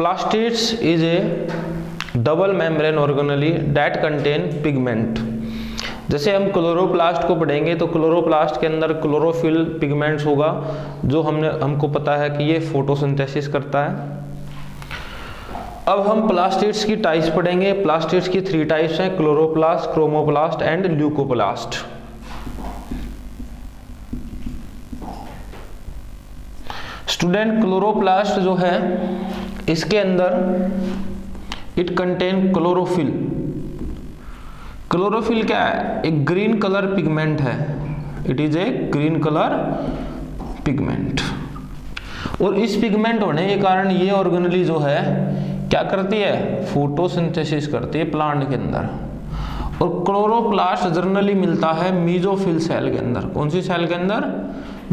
Plastids is A double membrane organelle that contain pigment. जैसे हम chloroplast को पढ़ेंगे तो क्लोरोप्लास्ट के अंदर क्लोरोफिल पिगमेंट्स होगा, जो हमको पता है कि ये फोटोसिंथेसिस करता है। अब हम प्लास्टिड्स की टाइप्स पढ़ेंगे। प्लास्टिड्स की 3 टाइप्स हैं, chloroplast, chromoplast and leucoplast. Student, chloroplast जो है इसके अंदर इट कंटेन क्लोरोफिल। क्लोरोफिल क्या है? एक ग्रीन कलर पिगमेंट है। It is a green colour pigment. और इस पिगमेंट होने के कारण ये ऑर्गेनेली जो है क्या करती है? फोटोसिंथेसिस करती है प्लांट के अंदर। और क्लोरोप्लास्ट जनरली मिलता है मीजोफिल सेल के अंदर। कौन सी सेल के अंदर?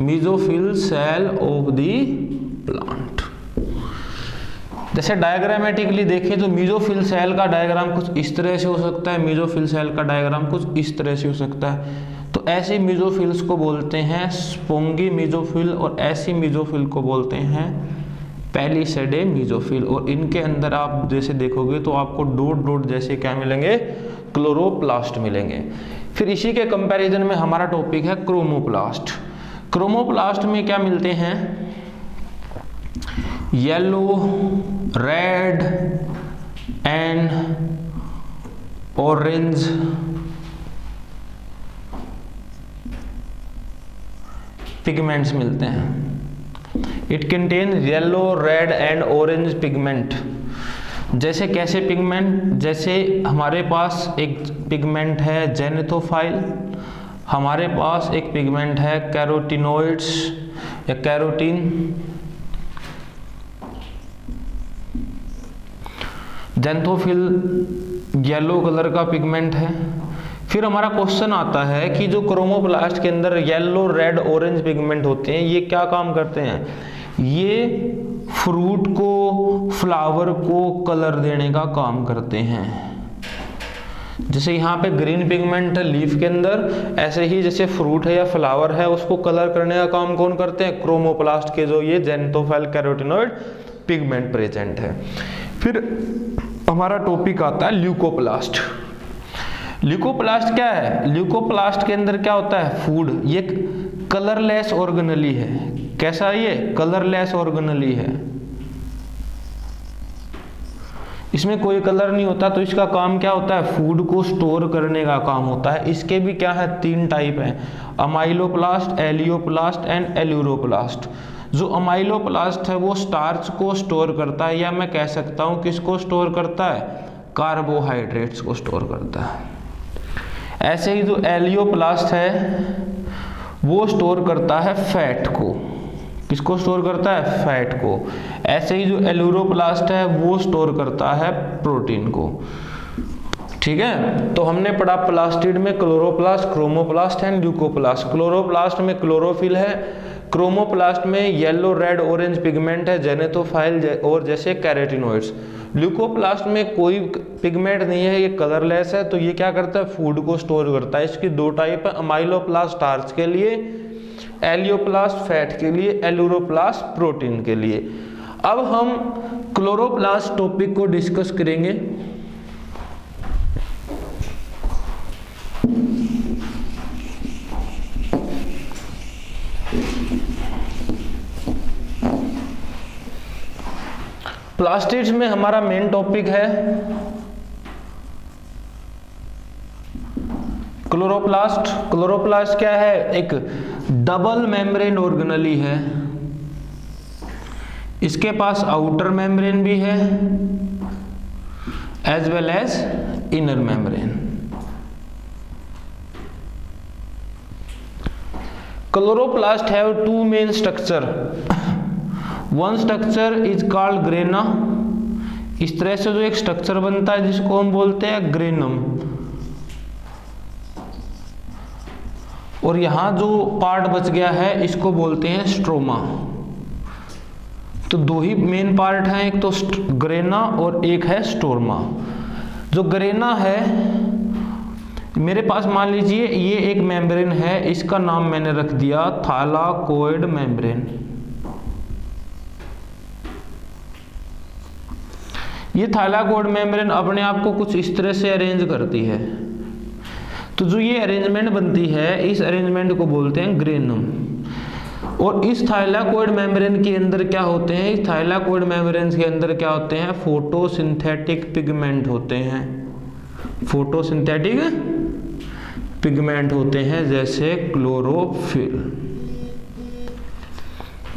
Mesophyll cell of the plant. जैसे डायग्रामेटिकली देखें तो मीजोफिल सेल का डायग्राम कुछ इस तरह से हो सकता है, मीजोफिल सेल का डायग्राम कुछ इस तरह से हो सकता है। तो ऐसे मीजोफिल्स को बोलते हैं स्पोंगी मीजोफिल, और ऐसी मीजोफिल को बोलते हैं पैलिसेडे मीजोफिल। और इनके अंदर आप जैसे देखोगे तो आपको डॉट डॉट जैसे क्या मिलेंगे? क्लोरोप्लास्ट मिलेंगे। फिर इसी के कंपैरिजन में हमारा टॉपिक है क्रोमोप्लास्ट। क्रोमोप्लास्ट में क्या मिलते हैं? Yellow, red and orange pigments मिलते हैं। It contain yellow, red and orange pigment. जैसे कैसे पिगमेंट? जैसे हमारे पास एक पिगमेंट है जेनेथोफाइल, हमारे पास एक पिगमेंट है कैरोटिनोइड्स या कैरोटीन। जेनेथोफिल येलो कलर का पिगमेंट है। फिर हमारा क्वेश्चन आता है कि जो क्रोमोप्लास्ट के अंदर येलो, रेड, ऑरेंज पिगमेंट होते हैं, ये क्या काम करते हैं? ये फ्रूट को, फ्लावर को कलर देने का काम करते हैं। जैसे यहाँ पे ग्रीन पिगमेंट है लीफ के अंदर, ऐसे ही जैसे फ्रूट है या फ्लावर है उसको कलर करने का काम कौन करते हैं? क्रोमोप्लास्ट के जो ये जेनेथोफाइल कैरोटिनोइड पिगमेंट प्रेजेंट है। फिर हमारा टॉपिक आता है ल्यूकोप्लास्ट। ल्यूकोप्लास्ट क्या है? ल्यूकोप्लास्ट के अंदर क्या होता है? फूड। ये कलरलेस ऑर्गेनेली है। कैसा? ये कलरलेस ऑर्गेनेली है। इसमें कोई कलर नहीं होता, तो इसका काम क्या होता है? फूड को स्टोर करने का काम होता है। इसके भी क्या है? 3 टाइप हैं, अमाइलोप्लास्ट, एलियोप्लास्ट एंड एल्यूरोप्लास्ट। जो अमाइलोप्लास्ट है वो स्टार्च को स्टोर करता है, या मैं कह सकता हूँ किसको स्टोर करता है? कार्बोहाइड्रेट्स को स्टोर करता है। ऐसे ही जो एलियोप्लास्ट है वो स्टोर करता है फैट को। किसको स्टोर करता है? फैट को। ऐसे ही जो एल्यूरोप्लास्ट है वो स्टोर करता है प्रोटीन को। ठीक है, तो हमने पढ़ा प्लास्टिड में chloroplast, chromoplast and leucoplast. Chloroplast में क्लोरोफिल है, क्रोमोप्लास्ट में येलो, रेड, ऑरेंज पिगमेंट है जेनेथोफाइल और जैसे कैरोटिनोइड्स। ल्यूकोप्लास्ट में कोई पिगमेंट नहीं है, ये कलरलेस है। तो ये क्या करता है? फूड को स्टोर करता है। इसकी 2 टाइप है, अमाइलोप्लास्ट स्टार्च के लिए, एलियोप्लास्ट फैट के लिए, एल्यूरोप्लास्ट प्रोटीन के लिए। अब हम क्लोरोप्लास्ट टॉपिक को डिस्कस करेंगे। प्लास्टिड्स में हमारा मेन टॉपिक है क्लोरोप्लास्ट। क्लोरोप्लास्ट क्या है? एक डबल मेम्ब्रेन ऑर्गेनेली है। इसके पास आउटर मेम्ब्रेन भी है as well as inner membrane. Chloroplast have 2 main structure. One structure is called grana. इस तरह से जो एक स्ट्रक्चर बनता है जिसको हम बोलते हैं ग्रेनम। और यहां जो पार्ट बच गया है इसको बोलते हैं स्ट्रोमा। तो 2 ही मेन पार्ट हैं, एक तो ग्रेना और एक है स्ट्रोमा। जो ग्रेना है, मेरे पास मान लीजिए ये एक मेम्ब्रेन है, इसका नाम मैंने रख दिया थालाकोइड मेम्ब्रेन। ये थाइलाकोइड मेम्ब्रेन अपने आप को कुछ इस तरह से अरेंज करती है। तो जो ये अरेंजमेंट बनती है, इस अरेंजमेंट को बोलते हैं ग्रेनम। और इस थाइलाकोइड मेम्ब्रेन के अंदर क्या होते हैं, इस थाइलाकोइड मेम्ब्रेन के अंदर क्या होते हैं, फोटोसिंथेटिक पिगमेंट होते हैं। फोटोसिंथेटिक पिगमेंट होते हैं, जैसे क्लोरोफिल।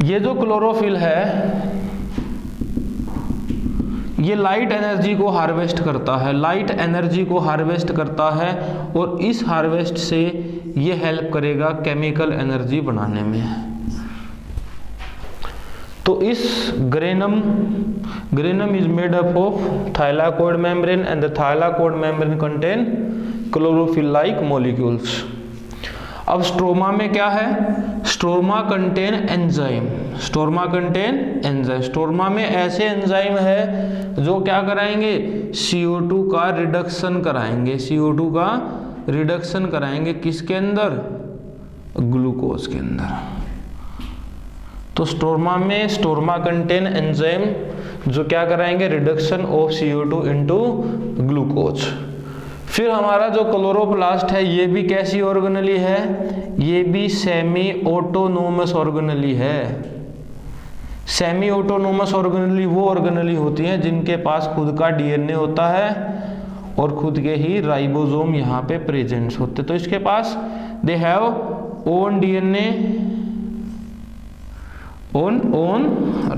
ये जो क्लोरोफिल है ये लाइट एनर्जी को हार्वेस्ट करता है, लाइट एनर्जी को हार्वेस्ट करता है, और इस हार्वेस्ट से ये हेल्प करेगा केमिकल एनर्जी बनाने में। तो इस granum is made up of thylakoid membrane and the thylakoid membrane contain chlorophyll like molecules. अब स्ट्रोमा में क्या है, stroma contain enzyme. Stroma contain enzyme, stroma में ऐसे एंजाइम है जो क्या कराएंगे, CO2 का रिडक्शन कराएंगे। CO2 का रिडक्शन कराएंगे किसके अंदर, ग्लूकोज के अंदर। तो स्ट्रोमा में स्ट्रोमा कंटेन एंजाइम जो क्या कराएंगे, reduction of CO2 into glucose. फिर हमारा जो क्लोरोप्लास्ट है ये भी कैसी ऑर्गेनेली है, ये भी सेमी ऑटोनोमस ऑर्गेनेली है। सेमी ऑटोनोमस ऑर्गेनेली वो ऑर्गेनेली होती हैं जिनके पास खुद का DNA होता है और खुद के ही राइबोसोम यहाँ पे प्रेजेंट होते। तो इसके पास they have own DNA own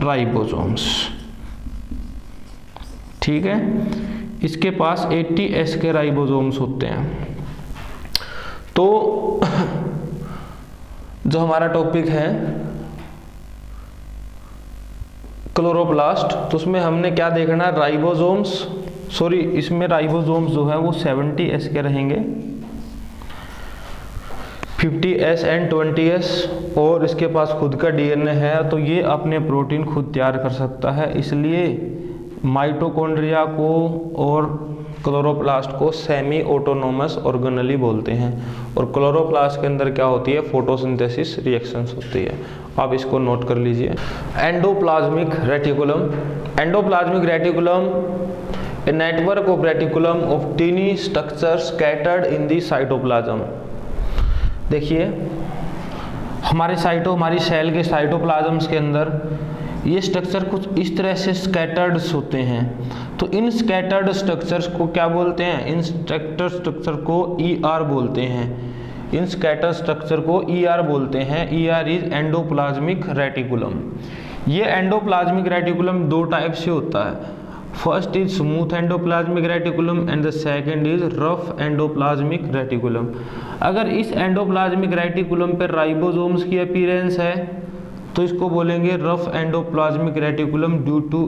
ribosomes, ठीक है। इसके पास 80S के राइबोसोम्स होते हैं। तो जो हमारा टॉपिक है क्लोरोप्लास्ट, तो उसमें हमने क्या देखना है, राइबोसोम्स, सॉरी इसमें राइबोसोम्स जो है वो 70S के रहेंगे, 50S एंड 20S, और इसके पास खुद का DNA है, तो ये अपने प्रोटीन खुद तैयार कर सकता है। इसलिए माइटोकॉन्ड्रिया को और क्लोरोप्लास्ट को सेमी ऑटोनोमस ऑर्गेनेली बोलते हैं। और क्लोरोप्लास्ट के अंदर क्या होती है, फोटोसिंथेसिस रिएक्शंस होती है। आप इसको नोट कर लीजिए। Endoplasmic reticulum, endoplasmic reticulum a network of reticulum of tiny structures scattered in the cytoplasm. देखिए हमारी सेल के साइटोप्लाज्म्स के अंदर ये स्ट्रक्चर कुछ इस तरह से स्कैटर्ड्स होते हैं। तो इन स्कैटर्ड स्ट्रक्चर्स को क्या बोलते हैं, इन स्ट्रक्चर को ER बोलते हैं। इन स्कैटर स्ट्रक्चर को ER बोलते हैं। ER is endoplasmic reticulum. ये एंडोप्लाज्मिक रेटिकुलम दो टाइप से होता है। First is smooth endoplasmic reticulum and the second is rough endoplasmic reticulum. अगर इस एंडोप्लाज्मिक रेटिकुलम पर राइबोसोम्स की अपीयरेंस है तो इसको बोलेंगे rough endoplasmic reticulum due to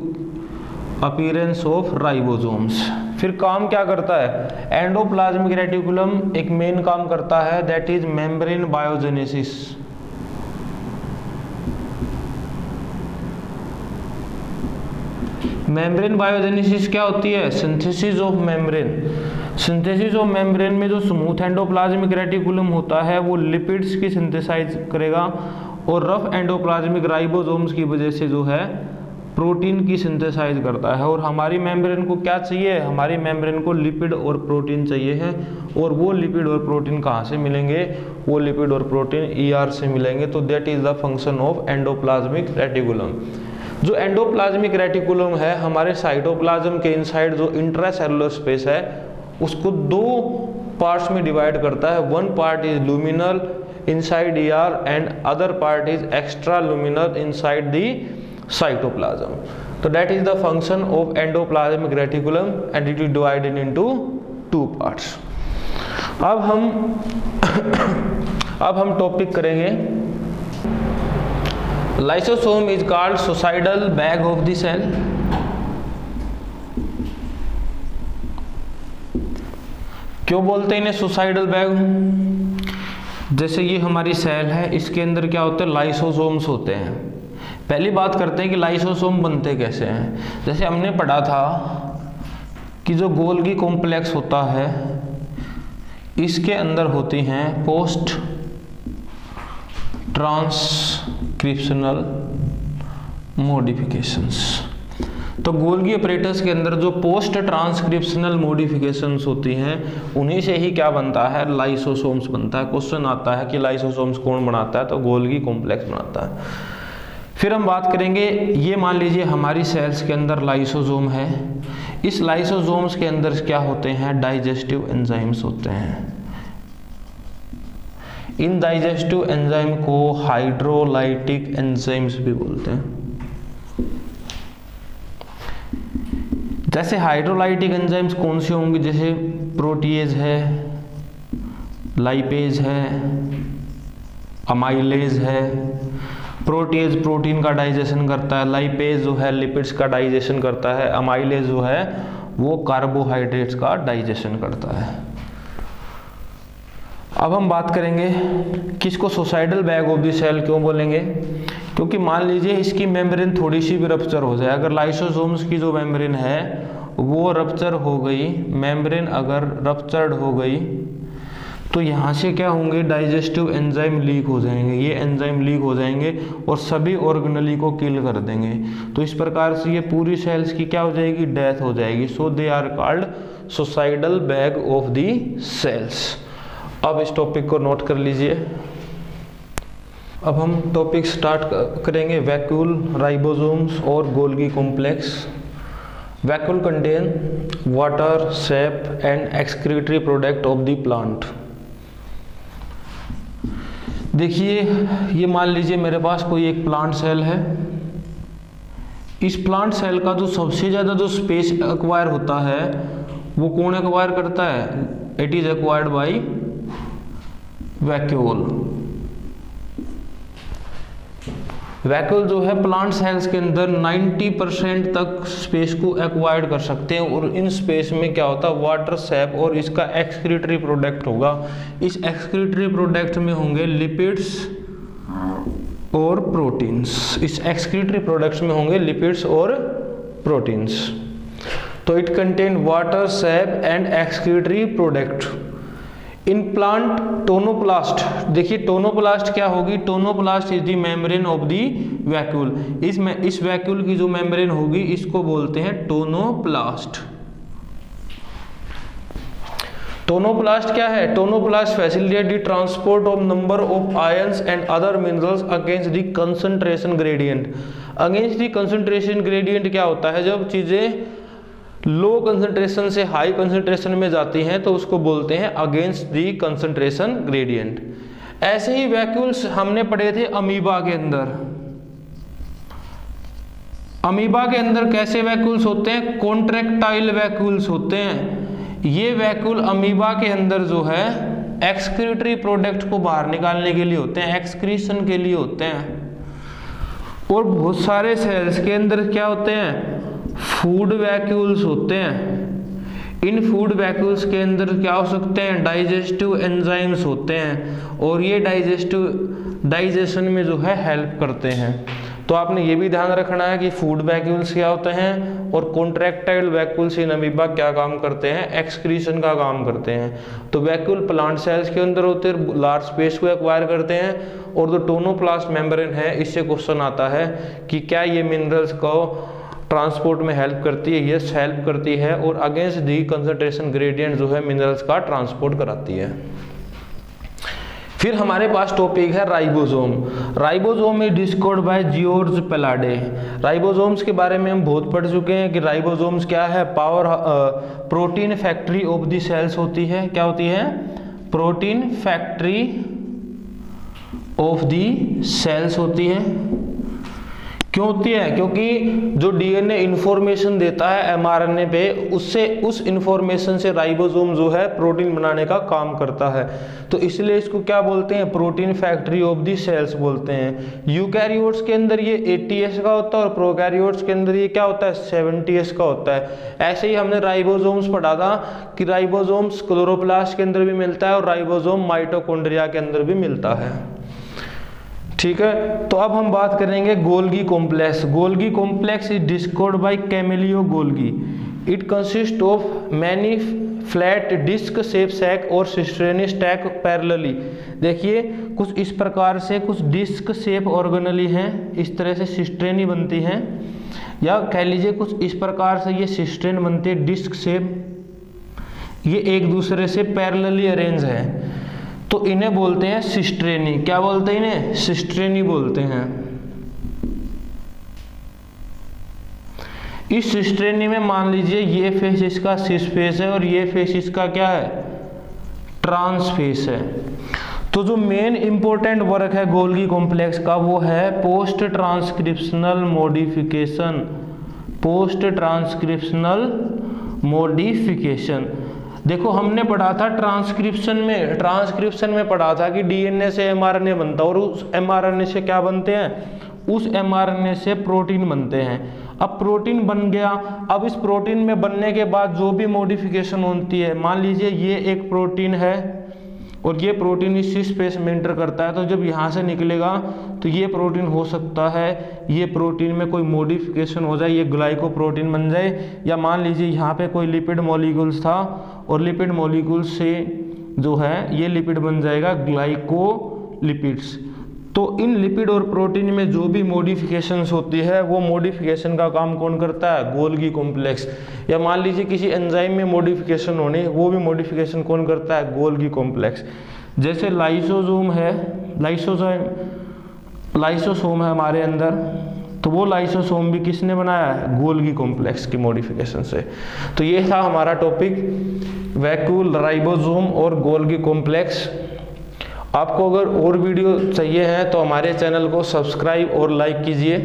appearance of ribosomes. फिर काम क्या करता है, एंडोप्लाज्मिक रेटिकुलम एक मेन काम करता है, that is membrane biogenesis. Membrane biogenesis क्या होती है, synthesis of membrane. Synthesis of membrane में जो स्मूथ एंडोप्लाज्मिक रेटिकुलम होता है वो लिपिड्स की सिंथेसाइज करेगा, और रफ एंडोप्लाज्मिक राइबोसोम्स की वजह से जो है प्रोटीन की सिंथेसाइज करता है। और हमारी मेम्ब्रेन को क्या चाहिए, हमारी मेम्ब्रेन को लिपिड और प्रोटीन चाहिए है। और वो लिपिड और प्रोटीन कहाँ से मिलेंगे, वो लिपिड और प्रोटीन ER से मिलेंगे। तो that is the function of endoplasmic reticulum. जो एंडोप्लाज्मिक रेटिकुलम है हमारे साइटोप्लाज्म के इनसाइड जो इंट्रासेलुलर स्पेस है उसको दो पार्ट्स में डिवाइड करता है। One part is luminal inside ER and other part is extraluminal inside the cytoplasm. So that is the function of endoplasmic reticulum and it is divided into two parts. अब हम topic करेंगे lysosome is called suicidal bag of the cell. क्यों बोलते हैं इन्हें suicidal bag, जैसे ये हमारी सेल है, इसके अंदर क्या होते हैं, लाइसोसोम्स होते हैं। पहली बात करते हैं कि लाइसोसोम बनते कैसे हैं। जैसे हमने पढ़ा था कि जो गोल्गी कॉम्प्लेक्स होता है इसके अंदर होती हैं पोस्ट ट्रांसक्रिप्शनल मॉडिफिकेशंस। तो गोल्गी अपरेटस के अंदर जो पोस्ट ट्रांसक्रिप्शनल मॉडिफिकेशंस होती हैं उन्हीं से ही क्या बनता है, लाइसोसोम्स बनता है। क्वेश्चन आता है कि लाइसोसोम्स कौन बनाता है, तो गोल्गी कॉम्प्लेक्स बनाता है। फिर हम बात करेंगे, ये मान लीजिए हमारी सेल्स के अंदर लाइसोसोम है, इस लाइसोसोम्स के अंदर क्या होते हैं, डाइजेस्टिव एंजाइम्स होते हैं। इन डाइजेस्टिव एंजाइम को हाइड्रोलाइटिक एंजाइम्स भी बोलते हैं। जैसे हाइड्रोलाइटिक एंजाइम्स कौन से होंगे, जैसे प्रोटीएज है, लाइपेज है, अमाइलेज है। प्रोटीएज प्रोटीन का डाइजेशन करता है, लाइपेज जो है लिपिड्स का डाइजेशन करता है, अमाइलेज जो है वो कार्बोहाइड्रेट्स का डाइजेशन करता है। अब हम बात करेंगे किसको suicidal bag of the cell क्यों बोलेंगे, क्योंकि मान लीजिए इसकी मेम्ब्रेन थोड़ी सी भी रप्चर हो जाए, अगर लाइसोसोम्स की जो मेम्ब्रेन है वो रप्चर हो गई, मेम्ब्रेन अगर रप्चर्ड हो गई तो यहाँ से क्या होंगे, डाइजेस्टिव एंजाइम लीक हो जाएंगे, ये एंजाइम लीक हो जाएंगे और सभी ऑर्गेनेली को किल कर देंगे। तो इस प्रकार से ये पूरी सेल्स की क्या हो जाएगी, डेथ हो जाएगी। So they are called suicidal bag of the cells. अब इस टॉपिक को नोट कर लीजिए। अब हम टॉपिक स्टार्ट करेंगे, वैक्यूल, राइबोसोम्स और Golgi complex. Vacuole contain water, sap and excretory product of the plant. देखिए ये मान लीजिए मेरे पास कोई एक प्लांट सेल है, इस प्लांट सेल का जो सबसे ज़्यादा जो स्पेस एक्वायर होता है वो कौन एक्वायर करता है, it is acquired by vacuole. Vacuole जो है प्लांट सेल्स के अंदर 90% तक स्पेस को एक्वायर्ड कर सकते हैं और इन स्पेस में क्या होता है, वाटर, सैप और इसका एक्सक्रीटरी प्रोडक्ट होगा। इस एक्सक्रीटरी प्रोडक्ट में होंगे लिपिड्स और प्रोटीन्स, इस एक्सक्रीटरी प्रोडक्ट्स में होंगे लिपिड्स और प्रोटीन्स। तो it contain water, sap and excretory product. In plant tonoplast, देखिए टोनोप्लास्ट क्या होगी, tonoplast is the membrane of the vacuole. इस वैक्यूल की जो मेम्ब्रेन होगी इसको बोलते हैं टोनोप्लास्ट। टोनोप्लास्ट क्या है, tonoplast facilitate the transport of number of ions and other minerals against the concentration gradient. Against the concentration gradient क्या होता है, जब चीजें लो कंसंट्रेशन से हाई कंसंट्रेशन में जाती हैं तो उसको बोलते हैं अगेंस्ट दी कंसंट्रेशन ग्रेडियंट। ऐसे ही वैक्यूल्स हमने पढ़े थे अमीबा के अंदर। अमीबा के अंदर कैसे वैक्यूल्स होते हैं, कॉन्ट्रैक्टाइल वैक्यूल्स होते हैं। ये वैक्यूल अमीबा के अंदर जो है एक्सक्रीटरी प्रोडक्ट को बाहर निकालने के लिए होते हैं, एक्सक्रीशन के लिए होते हैं। और बहुत सारे सेल्स के अंदर क्या होते हैं, फूड वैक्यूल्स होते हैं। इन फूड वैक्यूल्स के अंदर क्या हो सकते हैं, डाइजेस्टिव एंजाइम्स होते हैं और ये डाइजेशन में जो है हेल्प करते हैं। तो आपने ये भी ध्यान रखना है कि फूड वैक्यूल्स क्या होते हैं और कॉन्ट्रैक्टाइल वैक्यूल्स इन अमीबा क्या काम करते हैं, एक्सक्रीशन का काम करते हैं। तो वैक्यूल प्लांट सेल्स के अंदर होते हैं, लार्ज स्पेस को एक्वायर करते हैं। और जो टोनोप्लास्ट मेम्ब्रेन है, इससे क्वेश्चन आता है कि क्या ये मिनरल्स को ट्रांसपोर्ट में हेल्प करती है, यस हेल्प करती है। और अगेंस्ट दी कंसंट्रेशन ग्रेडियंट जो है मिनरल्स का ट्रांसपोर्ट कराती है। फिर हमारे पास टॉपिक है ribosome. Ribosome is discovered by George Palade. Ribosomes के बारे में हम बहुत पढ़ चुके हैं कि राइबोसोम्स क्या है, power protein factory of the cells होती है। क्या होती है, protein factory of the cells होती है। क्यों होती है, क्योंकि जो डीएनए इंफॉर्मेशन देता है एमआरएनए पे, उससे उस इंफॉर्मेशन से राइबोसोम जो है प्रोटीन बनाने का काम करता है। तो इसलिए इसको क्या बोलते हैं, protein factory of the cells बोलते हैं। यूकैरियोट्स के अंदर ये 80S का होता है और प्रोकैरियोट्स के अंदर ये क्या होता है, 70S का होता है। ऐसे ही हमने राइबोसोम्स पढ़ा था कि राइबोसोम्स क्लोरोप्लास्ट के अंदर भी मिलता है और राइबोसोम माइटोकॉन्ड्रिया के अंदर भी मिलता है। ठीक है, तो अब हम बात करेंगे Golgi complex. Golgi complex is discovered by Camillo Golgi. It consist of many flat disc shape sac और सिस्टेनी स्टैक पैरेलली। देखिए कुछ इस प्रकार से कुछ डिस्क शेप ऑर्गेनेली हैं, इस तरह से सिस्टेनी बनती हैं या कह लीजिए कुछ इस प्रकार से ये सिस्टेन बनते हैं डिस्क शेप, ये एक दूसरे से पैरेलली अरेंज है, तो इन्हें बोलते हैं सिस्ट्रेनी। क्या बोलते हैं इन्हें? सिस्ट्रेनी बोलते हैं। इस सिस्ट्रेनी में मान लीजिए ये फेस इसका सिस फेस है और ये फेस इसका क्या है? ट्रांस फेस है। तो जो मेन इंपॉर्टेंट वर्क है गोल्गी कॉम्प्लेक्स का वो है post transcriptional modification. Post transcriptional modification, देखो हमने पढ़ा था ट्रांसक्रिप्शन में पढ़ा था कि डीएनए से एमआरएनए बनता है और उस एमआरएनए से क्या बनते हैं? उस एमआरएनए से प्रोटीन बनते हैं। अब प्रोटीन बन गया, अब इस प्रोटीन में बनने के बाद जो भी मॉडिफिकेशन होती है, मान लीजिए ये एक प्रोटीन है और ये प्रोटीन इस स्पेस में एंटर करता है, तो जब यहाँ से निकलेगा तो ये प्रोटीन हो सकता है ये प्रोटीन में कोई मॉडिफिकेशन हो जाए, ये ग्लाइकोप्रोटीन बन जाए, या मान लीजिए यहाँ पे कोई लिपिड मॉलिक्यूल्स था और लिपिड मॉलिक्यूल्स से जो है ये लिपिड बन जाएगा ग्लाइकोलिपिड्स। तो इन लिपिड और प्रोटीन में जो भी मॉडिफिकेशंस होती है वो मॉडिफिकेशन का काम कौन करता है? Golgi complex. या मान लीजिए किसी एंजाइम में मॉडिफिकेशन होने, वो भी मॉडिफिकेशन कौन करता है? Golgi complex. जैसे लाइसोसोम है, लाइसोसोम है हमारे अंदर, तो वो लाइसोसोम भी किसने बनाया है? गोल्गी कॉम्प्लेक्स की मॉडिफिकेशन से। तो ये था हमारा टॉपिक वैक्यूल, राइबोसोम और गोल्गी कॉम्प्लेक्स। आपको अगर और वीडियो चाहिए हैं तो हमारे चैनल को सब्सक्राइब और लाइक कीजिए,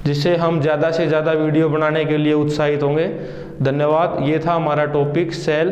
जिससे हम ज़्यादा से ज़्यादा वीडियो बनाने के लिए उत्साहित होंगे। धन्यवाद। ये था हमारा टॉपिक सेल